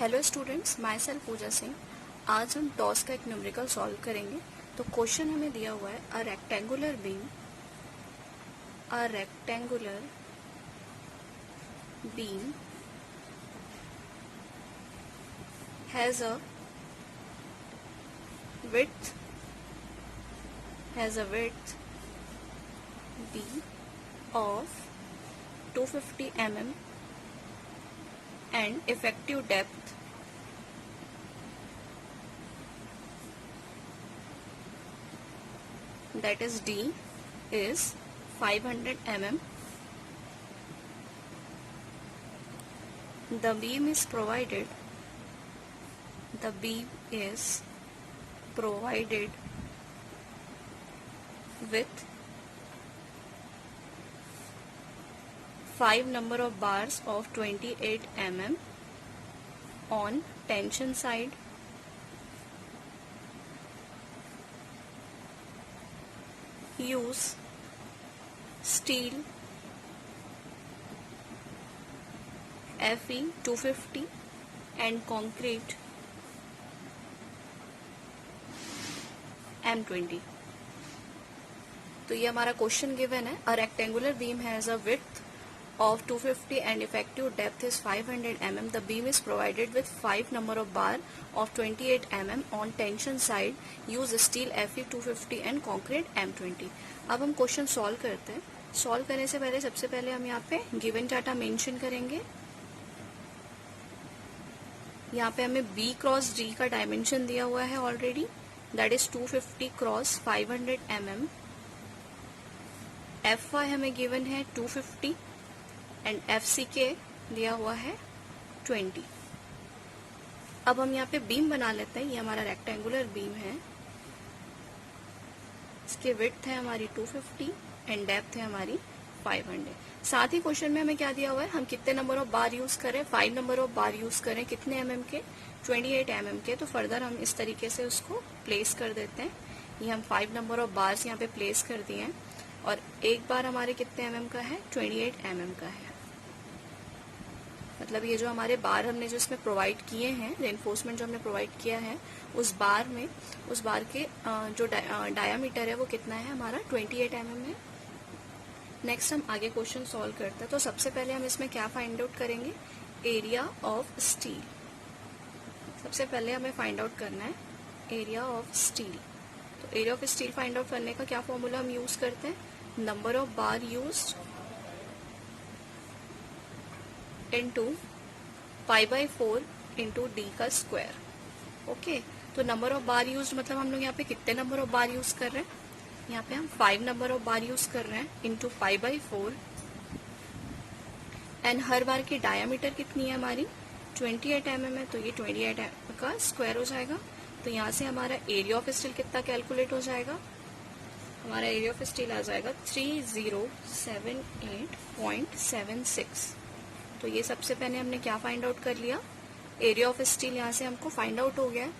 Hello students, my self पूजा सिंह। आज हम toss का एक न्यूमेरिकल सॉल्व करेंगे। तो क्वेश्चन हमें दिया हुआ है अ rectangular beam has a width b of 250 mm and effective depth that is D is 500 mm. The beam is provided with 5 number of bars of 28 mm on tension side, use steel Fe 250 and concrete M20। तो ये हमारा question given है। अ rectangular beam has a width of 250 and effective depth is 500 mm. The beam is provided with 5 number of bar of 28 mm on tension side. Use steel Fe 250 and concrete M20। अब हम question solve करते हैं। Solve करने से पहले सबसे पहले हम यहाँ पे गिवन डाटा मेंशन करेंगे। यहाँ पे हमें B क्रॉस D का डायमेंशन दिया हुआ है already, that is 250 cross 500 mm। Fy हमें गिवन है 250 एंड FCK दिया हुआ है 20। अब हम यहाँ पे बीम बना लेते हैं। ये हमारा रेक्टेंगुलर बीम है, इसकी विड्थ है हमारी 250 एंड डेप्थ है हमारी 500। साथ ही क्वेश्चन में हमें क्या दिया हुआ है, हम कितने नंबर ऑफ बार यूज करें, 5 नंबर ऑफ बार यूज करें, कितने mm के, 28 mm के। तो फर्दर हम इस तरीके से उसको प्लेस कर देते हैं। ये हम 5 नंबर ऑफ बार्स यहाँ पे प्लेस कर दिए हैं और एक बार हमारे कितने mm का है, 28 mm का है। मतलब ये जो हमारे बार हमने जो इसमें प्रोवाइड किए हैं, रेनफोर्समेंट जो हमने प्रोवाइड किया है, उस बार के जो डायामीटर है वो कितना है हमारा, 28 mm है। नेक्स्ट हम आगे क्वेश्चन सॉल्व करते हैं। तो सबसे पहले हम इसमें क्या फाइंड आउट करेंगे, एरिया ऑफ स्टील। सबसे पहले हमें फाइंड आउट करना है एरिया ऑफ स्टील। तो area of steel find out करने का क्या फॉर्मूला हम यूज करते हैं, number of bar used into π/4 into D का स्क्वायर। ओके, तो नंबर ऑफ बार यूज मतलब हम लोग यहाँ पे कितने नंबर ऑफ बार यूज कर रहे हैं, यहाँ पे हम 5 नंबर ऑफ बार यूज कर रहे हैं इंटू π/4 एंड हर बार की डायामीटर कितनी है हमारी, 28 mm है। तो ये 28 mm का स्क्वायर हो जाएगा। तो यहाँ से हमारा एरिया ऑफ स्टील कितना कैलकुलेट हो जाएगा, हमारा एरिया ऑफ स्टील आ जाएगा 3078.76। तो ये सबसे पहले हमने क्या फाइंड आउट कर लिया, एरिया ऑफ स्टील यहाँ से हमको फाइंड आउट हो गया है।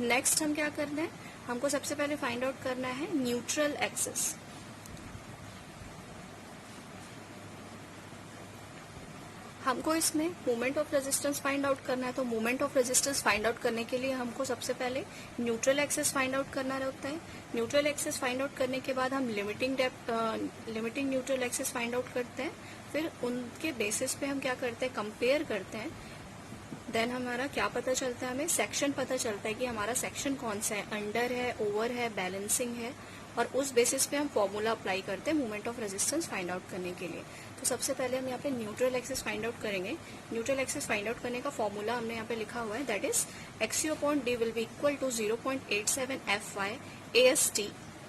नेक्स्ट हम क्या करना है, हमको सबसे पहले फाइंड आउट करना है न्यूट्रल एक्सिस। हमको इसमें moment of resistance find out करना है। तो moment of resistance find out करने के लिए हमको सबसे पहले न्यूट्रल एक्सिस फाइंड आउट करना रहता है। न्यूट्रल एक्सिस फाइंड आउट करने के बाद हम limiting neutral axis find out करते हैं। फिर उनके बेसिस पे हम क्या करते हैं, कंपेयर करते हैं। देन हमारा क्या पता चलता है, हमें सेक्शन पता चलता है कि हमारा सेक्शन कौन सा है, अंडर है, ओवर है, बैलेंसिंग है, और उस बेसिस पे हम फॉर्मूला अप्लाई करते हैं moment of resistance find out करने के लिए। तो सबसे पहले हम यहाँ पे न्यूट्रल एक्सिस फाइंड आउट करेंगे। न्यूट्रल एक्सिस फाइंड आउट करने का फॉर्मूला हमने यहाँ पे लिखा हुआ है, that is XU/D will be equal to 0.87 Fy AST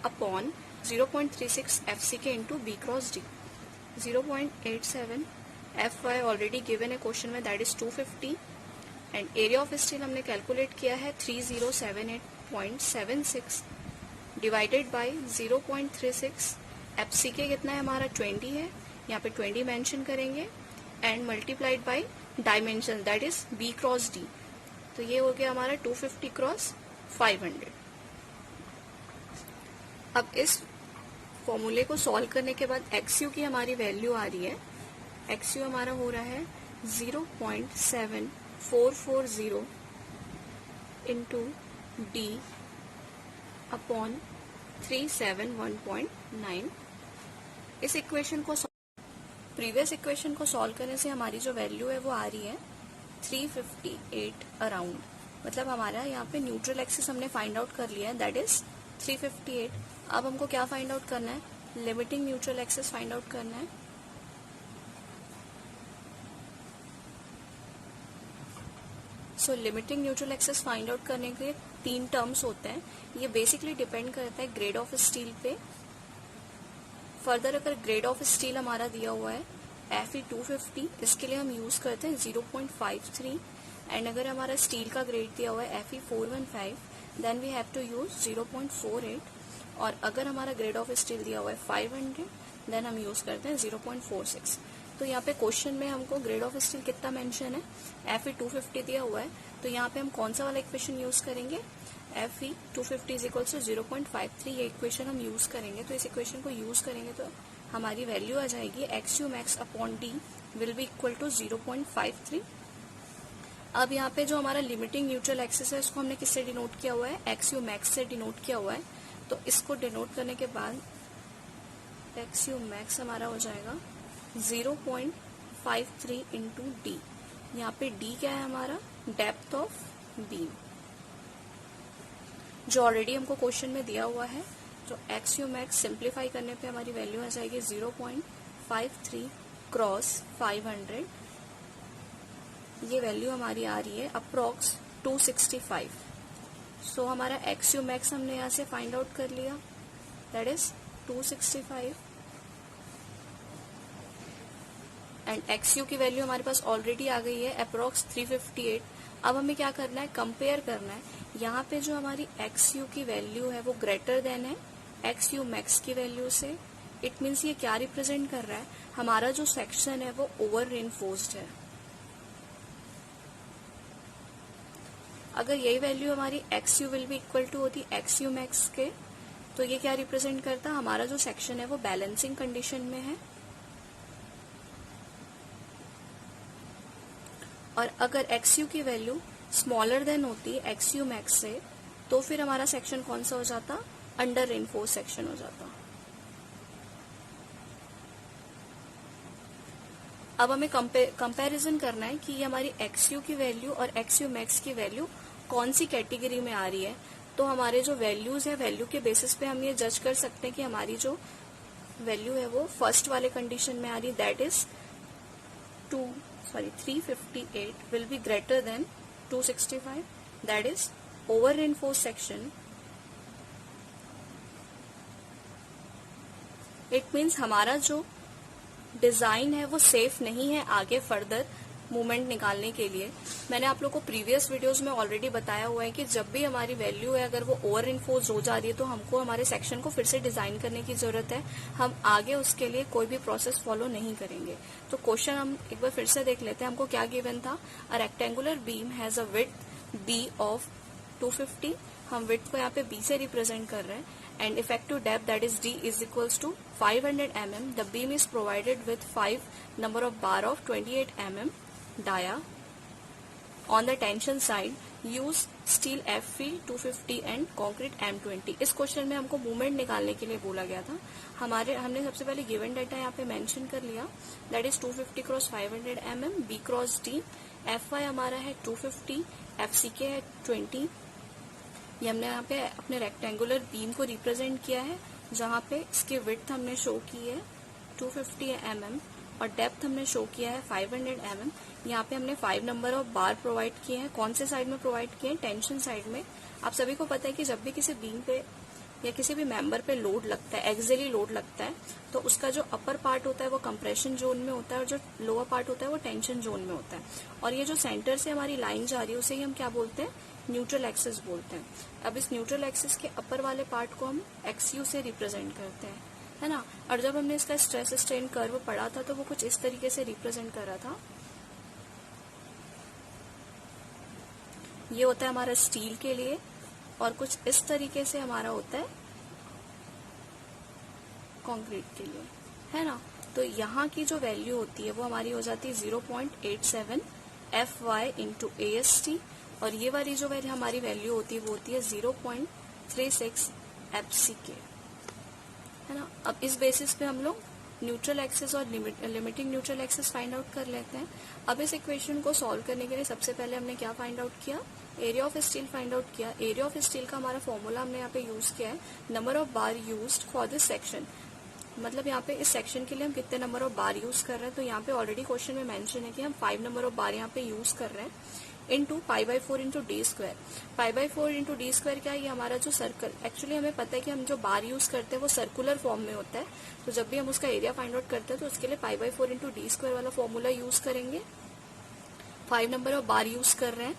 upon 0.36 FCK into B cross D। 0.87 Fy already given है क्वेश्चन में, that is 250 and area of steel हमने कैलकुलेट किया है 3078.76 डिवाइडेड बाय 0.36। FCK कितना है हमारा, 20 है, यहाँ पे 20 मेंशन करेंगे and multiplied by dimension that is B cross D। तो ये हो गया हमारा 250 क्रॉस 500। अब इस फॉर्मूले को सॉल्व करने के बाद XU की हमारी वैल्यू आ रही है, XU हमारा हो रहा है 0.7 440 इंटू डी अपॉन 371.9। इस इक्वेशन को प्रीवियस इक्वेशन को सॉल्व करने से हमारी जो वैल्यू है वो आ रही है 358 अराउंड। मतलब हमारा यहाँ पे न्यूट्रल एक्सिस हमने फाइंड आउट कर लिया है, दैट इज 358। अब हमको क्या फाइंड आउट करना है? Limiting neutral axis find out करना है। So limiting neutral axis find out करने के 3 टर्म्स होते हैं। ये बेसिकली डिपेंड करता है ग्रेड ऑफ स्टील पे। फर्दर अगर ग्रेड ऑफ स्टील हमारा दिया हुआ है Fe250, इसके लिए हम यूज करते हैं 0.53, एंड अगर हमारा स्टील का ग्रेड दिया हुआ है Fe415, then we have to use 0.48, और अगर हमारा ग्रेड ऑफ स्टील दिया हुआ है 500, देन हम यूज करते हैं 0.46। तो यहाँ पे क्वेश्चन में हमको ग्रेड ऑफ स्टील कितना मेंशन है? Fe250 दिया हुआ है, तो यहाँ पे हम कौन सा वाला इक्वेशन यूज करेंगे? Fe250 इज इक्वल टू 0.53, ये इक्वेशन हम यूज करेंगे। तो इस इक्वेशन को यूज करेंगे तो हमारी वैल्यू आ जाएगी XU max upon D will be equal to 0.53। अब यहाँ पे जो हमारा लिमिटिंग न्यूट्रल एक्सिस है उसको हमने किससे डिनोट किया हुआ है? XU max से डिनोट किया हुआ है। तो इसको डिनोट करने के बाद XU max हमारा हो जाएगा 0.53 इंटू डी। यहाँ पे D क्या है हमारा? डेप्थ ऑफ बीम, जो ऑलरेडी हमको क्वेश्चन में दिया हुआ है। तो XU max सिंप्लीफाई करने पे हमारी वैल्यू आ जाएगी 0.53 क्रॉस 500। ये वैल्यू हमारी आ रही है अप्रोक्स 265। सो हमारा XU max हमने यहाँ से फाइंड आउट कर लिया, दैट इज 265, एंड XU की वैल्यू हमारे पास ऑलरेडी आ गई है अप्रोक्स 358। अब हमें क्या करना है? कंपेयर करना है। यहाँ पे जो हमारी XU की वैल्यू है वो ग्रेटर देन है XU max की वैल्यू से। इट मीन्स ये क्या रिप्रेजेंट कर रहा है? हमारा जो सेक्शन है वो ओवर रेनफोर्स्ड है। अगर यही वैल्यू हमारी XU will be equal to होती XU max के, तो ये क्या रिप्रेजेंट करता? हमारा जो सेक्शन है वो बैलेंसिंग कंडीशन में है। और अगर XU की वैल्यू स्मॉलर देन होती XU max से, तो फिर हमारा सेक्शन कौन सा हो जाता? अंडर रेनफोर्स सेक्शन हो जाता। अब हमें कंपैरिजन करना है कि ये हमारी XU की वैल्यू और XU max की वैल्यू कौन सी कैटेगरी में आ रही है। तो हमारे जो वैल्यूज है, वैल्यू के बेसिस पे हम ये जज कर सकते हैं कि हमारी जो वैल्यू है वो फर्स्ट वाले कंडीशन में आ रही है, that is 358 will be greater than 265, that is over reinforced section. It means हमारा जो डिजाइन है वो सेफ नहीं है आगे फर्दर मूवमेंट निकालने के लिए। मैंने आप लोग को प्रीवियस वीडियोस में ऑलरेडी बताया हुआ है कि जब भी हमारी वैल्यू है अगर वो ओवर इन्फोर्स हो जा रही है तो हमको हमारे सेक्शन को फिर से डिजाइन करने की जरूरत है। हम आगे उसके लिए कोई भी प्रोसेस फॉलो नहीं करेंगे। तो क्वेश्चन हम एक बार फिर से देख लेते हैं। हमको क्या गिवन था? A rectangular beam has a width B of 250। हम विड्थ को यहाँ पे बी से रिप्रेजेंट कर रहे हैं, and effective depth that is D is equals to 500 mm. The beam is provided with 5 number of bar of 28 mm dia. On the tension side, use steel Fe250 and concrete M20. इस question में हमको movement निकालने के लिए बोला गया था। हमने सबसे पहले गिवन डाटा यहाँ पे मेंशन कर लिया, that is 250 cross 500 mm, B cross D, Fy हमारा है 250, FCK है 20। ये हमने यहाँ पे अपने रेक्टेंगुलर बीम को रिप्रेजेंट किया है, जहाँ पे इसकी विड्थ हमने शो की है 250 mm और डेप्थ हमने शो किया है 500 mm। यहाँ पे हमने 5 नंबर ऑफ बार प्रोवाइड किए हैं। कौन से साइड में प्रोवाइड किए हैं? टेंशन साइड में। आप सभी को पता है कि जब भी किसी बीम पे या किसी भी मेंबर पे लोड लगता है, एक्सियली लोड लगता है, तो उसका जो अपर पार्ट होता है वो कंप्रेशन जोन में होता है और जो लोअर पार्ट होता है वो टेंशन जोन में होता है। और ये जो सेंटर से हमारी लाइन जा रही है उसे ही हम क्या बोलते हैं? न्यूट्रल एक्सिस बोलते हैं। अब इस न्यूट्रल एक्सिस के अपर वाले पार्ट को हम XU से रिप्रेजेंट करते हैं, है ना। और जब हमने इसका स्ट्रेस स्ट्रेन कर्व पढ़ा था तो वो कुछ इस तरीके से रिप्रेजेंट कर रहा था। ये होता है हमारा स्टील के लिए, और कुछ इस तरीके से हमारा होता है कंक्रीट के लिए, है ना। तो यहाँ की जो वैल्यू होती है वो हमारी हो जाती है 0.87, F Y into A S T, और ये वाली जो हमारी वैल्यू होती है वो होती है 0.36 FCK, है ना। अब इस बेसिस पे हम लोग न्यूट्रल एक्सिस और limiting neutral axis find out कर लेते हैं। अब इस इक्वेशन को सॉल्व करने के लिए सबसे पहले हमने क्या फाइंड आउट किया, area of steel find out किया। एरिया ऑफ स्टील का हमारा फॉर्मूला हमने यहाँ पे यूज किया है number of bar used for this section, मतलब यहाँ पे इस सेक्शन के लिए हम कितने नंबर ऑफ बार यूज कर रहे हैं। तो यहाँ पे ऑलरेडी क्वेश्चन में मेंशन है कि हम 5 नंबर ऑफ बार यहाँ पे यूज कर रहे हैं, into π/4 into D square. π/4 into D square क्या है, ये हमारा जो सर्कल, एक्चुअली हमें पता है कि हम जो बार यूज करते हैं वो सर्कुलर फॉर्म में होता है, तो जब भी हम उसका एरिया फाइंड आउट करते हैं तो उसके लिए π/4 इंटू डी स्क्वायर वाला फॉर्मूला यूज करेंगे। 5 नंबर ऑफ बार यूज कर रहे हैं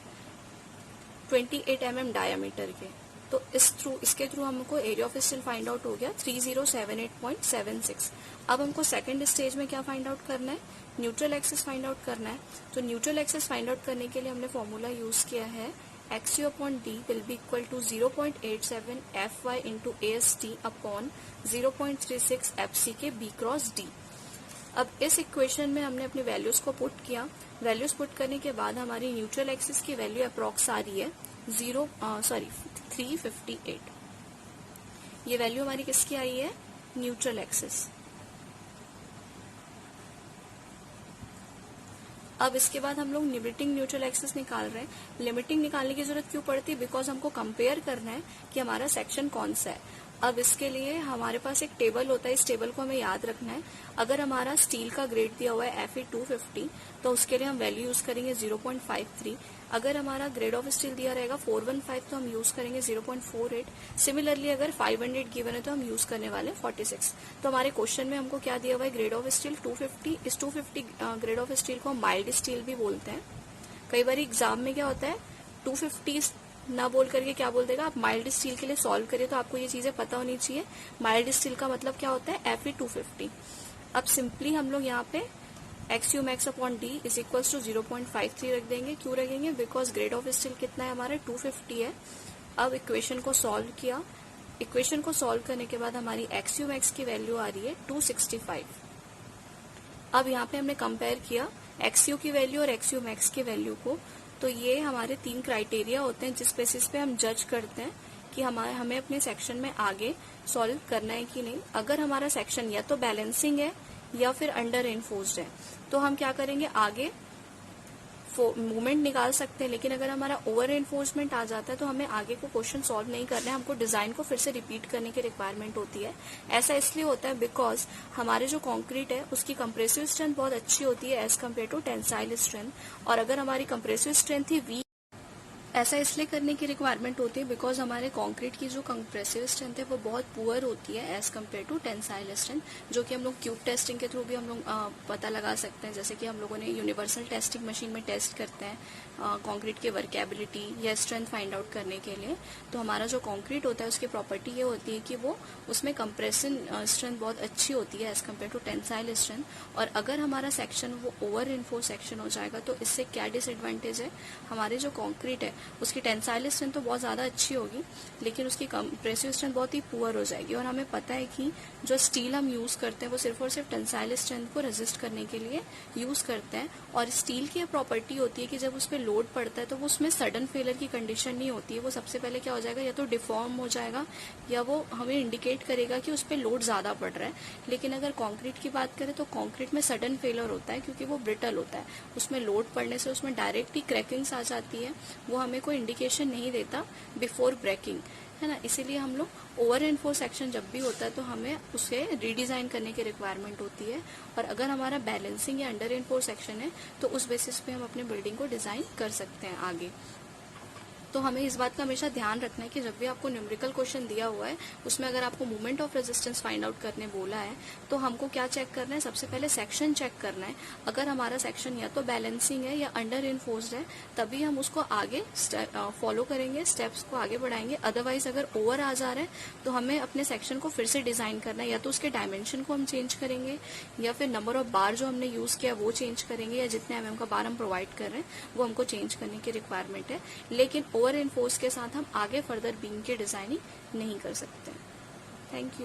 28 mm डायामीटर के, तो इसके थ्रू हमको area of steel find out हो गया 3078.76। अब हमको सेकंड स्टेज में क्या फाइंड आउट करना है, न्यूट्रल एक्सिस फाइंड आउट करना है। तो न्यूट्रल एक्सिस फाइंड आउट करने के लिए हमने फॉर्मूला यूज किया है XU upon D will be equal to 0.87 FY into AST upon 0.36 FCK B cross D। अब इस इक्वेशन में हमने अपनी वैल्यूज को पुट किया, वैल्यूज पुट करने के बाद हमारी न्यूट्रल एक्सिस की वैल्यू अप्रॉक्स आ रही है 358। ये वैल्यू हमारी किसकी आई है, न्यूट्रल एक्सिस। अब इसके बाद हम लोग लिमिटिंग न्यूट्रल एक्सिस निकाल रहे हैं। लिमिटिंग निकालने की जरूरत क्यों पड़ती है, बिकॉज हमको कंपेयर करना है कि हमारा सेक्शन कौन सा है। अब इसके लिए हमारे पास एक टेबल होता है, इस टेबल को हमें याद रखना है। अगर हमारा स्टील का ग्रेड दिया हुआ है Fe 250 तो उसके लिए हम वैल्यू यूज करेंगे 0.53। अगर हमारा ग्रेड ऑफ स्टील दिया रहेगा 415 तो हम यूज करेंगे 0.48। सिमिलरली अगर 500 गिवन है तो हम यूज करने वाले 46। तो हमारे क्वेश्चन में हमको क्या दिया हुआ है, ग्रेड ऑफ स्टील 250। इस 250 ग्रेड ऑफ स्टील को हम माइल्ड स्टील भी बोलते हैं। कई बार एग्जाम में क्या होता है 250 ना बोल करके क्या बोल देगा, आप माइल्ड स्टील के लिए सॉल्व करिए, तो आपको ये चीजें पता होनी चाहिए। माइल्ड स्टील का मतलब क्या होता है Fe 250। अब सिंपली हम लोग यहाँ पे XU max upon D is equal to 0.53 रख देंगे। क्यों रखेंगे, बिकॉज ग्रेड ऑफ स्टील कितना है हमारा 250 है। अब इक्वेशन को सॉल्व किया, इक्वेशन को सॉल्व करने के बाद हमारी XU max की वैल्यू आ रही है 265। अब यहाँ पे हमने कंपेयर किया XU की वैल्यू और XU max की वैल्यू को, तो ये हमारे 3 क्राइटेरिया होते हैं जिस बेसिस पे हम जज करते हैं कि हमें अपने सेक्शन में आगे सॉल्व करना है कि नहीं। अगर हमारा सेक्शन या तो बैलेंसिंग है या फिर अंडर एनफोर्स्ड है तो हम क्या करेंगे, आगे मूवमेंट निकाल सकते हैं। लेकिन अगर हमारा ओवर एनफोर्समेंट आ जाता है तो हमें आगे को क्वेश्चन सॉल्व नहीं करना है, हमको डिजाइन को फिर से रिपीट करने की रिक्वायरमेंट होती है। ऐसा इसलिए होता है बिकॉज हमारे जो कंक्रीट है उसकी कंप्रेसिव स्ट्रेंथ बहुत अच्छी होती है as compare to tensile strength, और अगर हमारी कंप्रेसिव स्ट्रेंथ ही वीक, ऐसा इसलिए करने की रिक्वायरमेंट होती है बिकॉज हमारे कंक्रीट की जो कंप्रेसिव स्ट्रेंथ है वो बहुत पुअर होती है as compare to tensile strength, जो कि हम लोग क्यूब टेस्टिंग के थ्रू भी हम लोग पता लगा सकते हैं। जैसे कि हम लोगों ने यूनिवर्सल टेस्टिंग मशीन में टेस्ट करते हैं कंक्रीट की वर्केबिलिटी या स्ट्रेंथ फाइंड आउट करने के लिए। तो हमारा जो कंक्रीट होता है उसकी प्रॉपर्टी ये होती है कि वो उसमें कंप्रेशन स्ट्रेंथ बहुत अच्छी होती है as compare to tensile strength. और अगर हमारा सेक्शन वो ओवर इन्फोर्स सेक्शन हो जाएगा तो इससे क्या डिसएडवांटेज है, हमारे जो कंक्रीट है उसकी टेंसाइल स्ट्रेंथ तो बहुत ज्यादा अच्छी होगी लेकिन उसकी कंप्रेसिव स्ट्रेंथ बहुत ही पुअर हो जाएगी। और हमें पता है कि जो स्टील हम यूज करते हैं वो सिर्फ और सिर्फ टेंसाइल स्ट्रेंथ को रेजिस्ट करने के लिए यूज करते हैं। और स्टील की प्रॉपर्टी होती है कि जब उस पर लोड पड़ता है तो वो उसमें सडन फेलियर की कंडीशन नहीं होती है। वो सबसे पहले क्या हो जाएगा, या तो डिफॉर्म हो जाएगा या वो हमें इंडिकेट करेगा कि उस पर लोड ज्यादा पड़ रहा है। लेकिन अगर कंक्रीट की बात करें तो कंक्रीट में सडन फेलियर होता है क्योंकि वो ब्रिटल होता है, उसमें लोड पड़ने से उसमें डायरेक्ट ही क्रैकिंग्स आ जाती है, वो हमें कोई इंडिकेशन नहीं देता बिफोर ब्रेकिंग, है ना। इसीलिए हम लोग ओवर एनफोर्स सेक्शन जब भी होता है तो हमें उसे रीडिजाइन करने की रिक्वायरमेंट होती है। और अगर हमारा बैलेंसिंग या अंडर एनफोर्स सेक्शन है तो उस बेसिस पे हम अपने बिल्डिंग को डिजाइन कर सकते हैं आगे। तो हमें इस बात का हमेशा ध्यान रखना है कि जब भी आपको न्यूमेरिकल क्वेश्चन दिया हुआ है उसमें अगर आपको moment of resistance find out करने बोला है तो हमको क्या चेक करना है, सबसे पहले सेक्शन चेक करना है। अगर हमारा सेक्शन या तो बैलेंसिंग है या अंडर इन्फोर्स्ड है तभी हम उसको आगे फॉलो करेंगे, स्टेप्स को आगे बढ़ाएंगे। अदरवाइज अगर ओवर आ जा रहा है तो हमें अपने सेक्शन को फिर से डिजाइन करना है, या तो उसके डायमेंशन को हम चेंज करेंगे या फिर नंबर ऑफ बार जो हमने यूज किया वो चेंज करेंगे, या जितने mm का बार हम प्रोवाइड कर रहे हैं वो हमको चेंज करने की रिक्वायरमेंट है। लेकिन ओवर एनफोर्स के साथ हम आगे फर्दर बीम की डिजाइनिंग नहीं कर सकते। Thank you.